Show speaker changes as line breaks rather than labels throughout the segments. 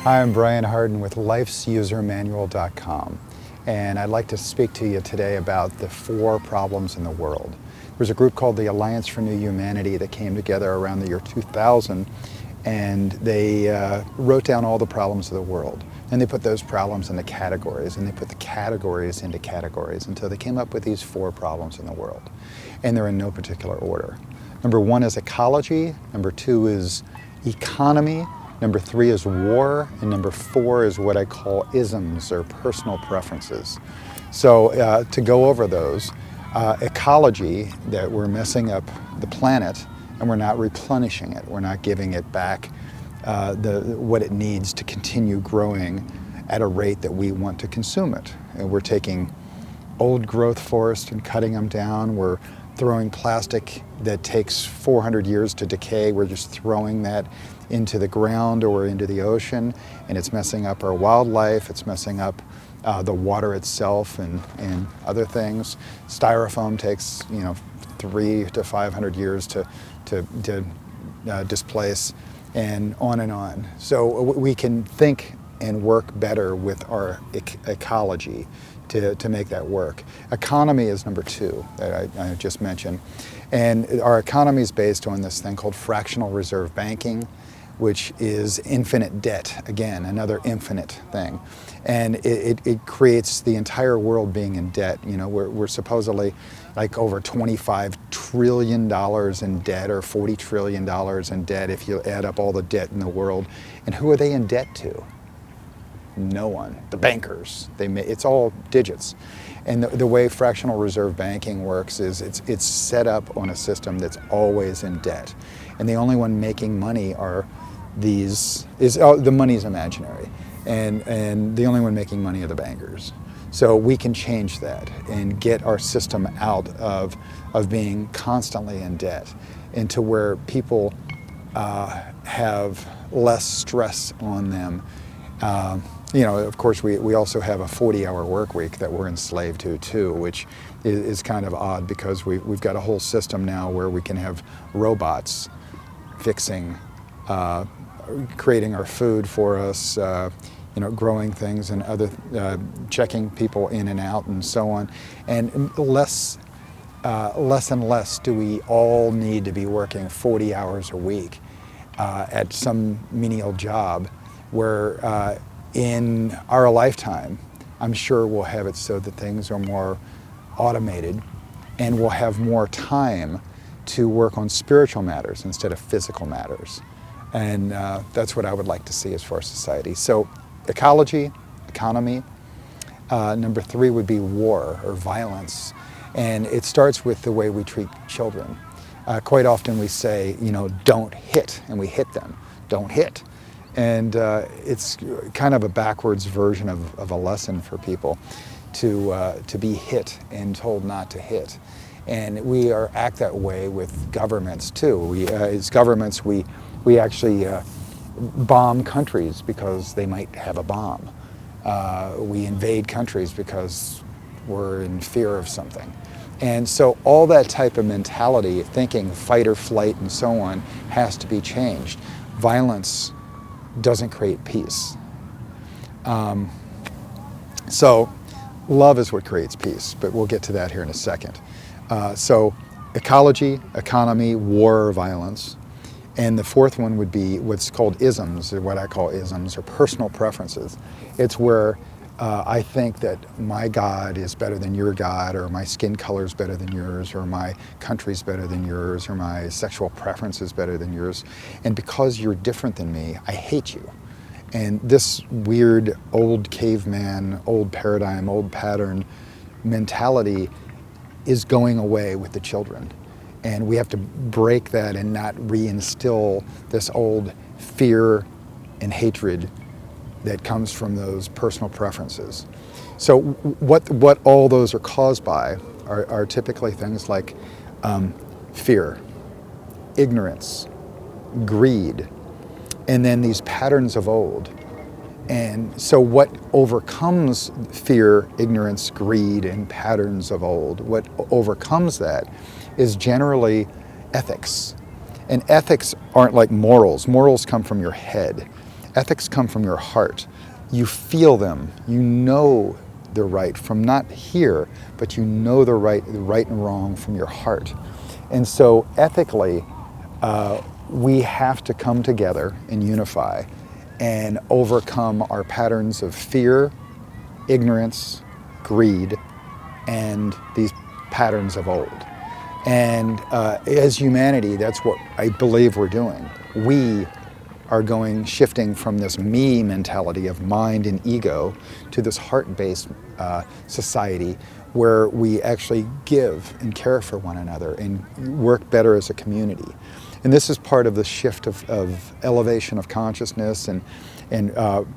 Hi, I'm Brian Hardin with lifesusermanual.com, and I'd like to speak to you today about the 4 problems in the world. There's a group called the Alliance for New Humanity that came together around the year 2000, and they wrote down all the problems of the world. And they put those problems into categories, and they put the categories into categories until they came up with these 4 problems in the world. And they're in no particular order. Number 1 is ecology, number 2 is economy, number 3 is war, and number 4 is what I call isms, or personal preferences. So to go over those, ecology, that we're messing up the planet and we're not replenishing it. We're not giving it back what it needs to continue growing at a rate that we want to consume it. And we're taking old growth forests and cutting them down. We're throwing plastic that takes 400 years to decay. We're just throwing that into the ground or into the ocean, and it's messing up our wildlife. It's messing up the water itself and other things. Styrofoam takes 300 to 500 years to displace, and on and on. So we can think and work better with our ecology to make that work. Economy is number 2 that I just mentioned. And our economy is based on this thing called fractional reserve banking, which is infinite debt. Again, another infinite thing. And it creates the entire world being in debt. We're supposedly like over $25 trillion in debt, or $40 trillion in debt if you add up all the debt in the world. And who are they in debt to? No one. The bankers. It's all digits. And the way fractional reserve banking works is it's set up on a system that's always in debt. And the only one making money the money's imaginary. And the only one making money are the bankers. So we can change that and get our system out of being constantly in debt into where people have less stress on them. Of course, we also have a 40-hour work week that we're enslaved to too, which is kind of odd because we've got a whole system now where we can have robots fixing, creating our food for us, growing things and other, checking people in and out and so on. And less and less do we all need to be working 40 hours a week at some menial job where in our lifetime, I'm sure we'll have it so that things are more automated and we'll have more time to work on spiritual matters instead of physical matters. And that's what I would like to see as for society. So ecology, economy. Number 3 would be war or violence. And it starts with the way we treat children. Quite often we say, don't hit, and we hit them. Don't hit. And it's kind of a backwards version of a lesson for people to be hit and told not to hit. And we act that way with governments too. As governments, we actually bomb countries because they might have a bomb. We invade countries because we're in fear of something. And so all that type of mentality, thinking fight or flight and so on, has to be changed. Violence doesn't create peace. So love is what creates peace, but we'll get to that here in a second. So ecology, economy, war, or violence. And the 4th one would be what's called isms, or what I call isms, or personal preferences. It's where I think that my God is better than your God, or my skin color is better than yours, or my country's better than yours, or my sexual preference is better than yours. And because you're different than me, I hate you. And this weird old caveman, old paradigm, old pattern mentality is going away with the children. And we have to break that and not reinstill this old fear and hatred that comes from those personal preferences. So what all those are caused by are typically things like fear, ignorance, greed, and then these patterns of old. And so what overcomes fear, ignorance, greed, and patterns of old, what overcomes that is generally ethics. And ethics aren't like morals. Morals come from your head. Ethics come from your heart. You feel them. You know the right from not here, but you know the right and wrong from your heart. And so ethically, we have to come together and unify and overcome our patterns of fear, ignorance, greed, and these patterns of old. And as humanity, that's what I believe we're doing. We are shifting from this me mentality of mind and ego to this heart-based society where we actually give and care for one another and work better as a community. And this is part of the shift of elevation of consciousness and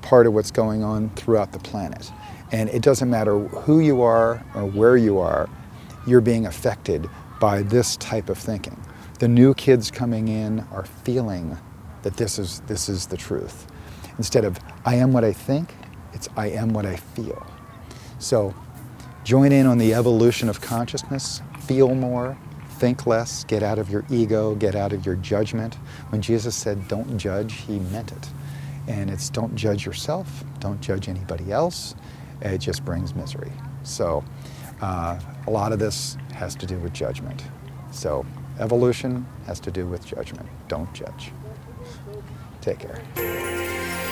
part of what's going on throughout the planet. And it doesn't matter who you are or where you are, you're being affected by this type of thinking. The new kids coming in are feeling that this is the truth. Instead of, I am what I think, it's I am what I feel. So join in on the evolution of consciousness, feel more, think less, get out of your ego, get out of your judgment. When Jesus said, don't judge, he meant it. And it's don't judge yourself, don't judge anybody else. It just brings misery. So a lot of this has to do with judgment. So evolution has to do with judgment. Don't judge. Take care.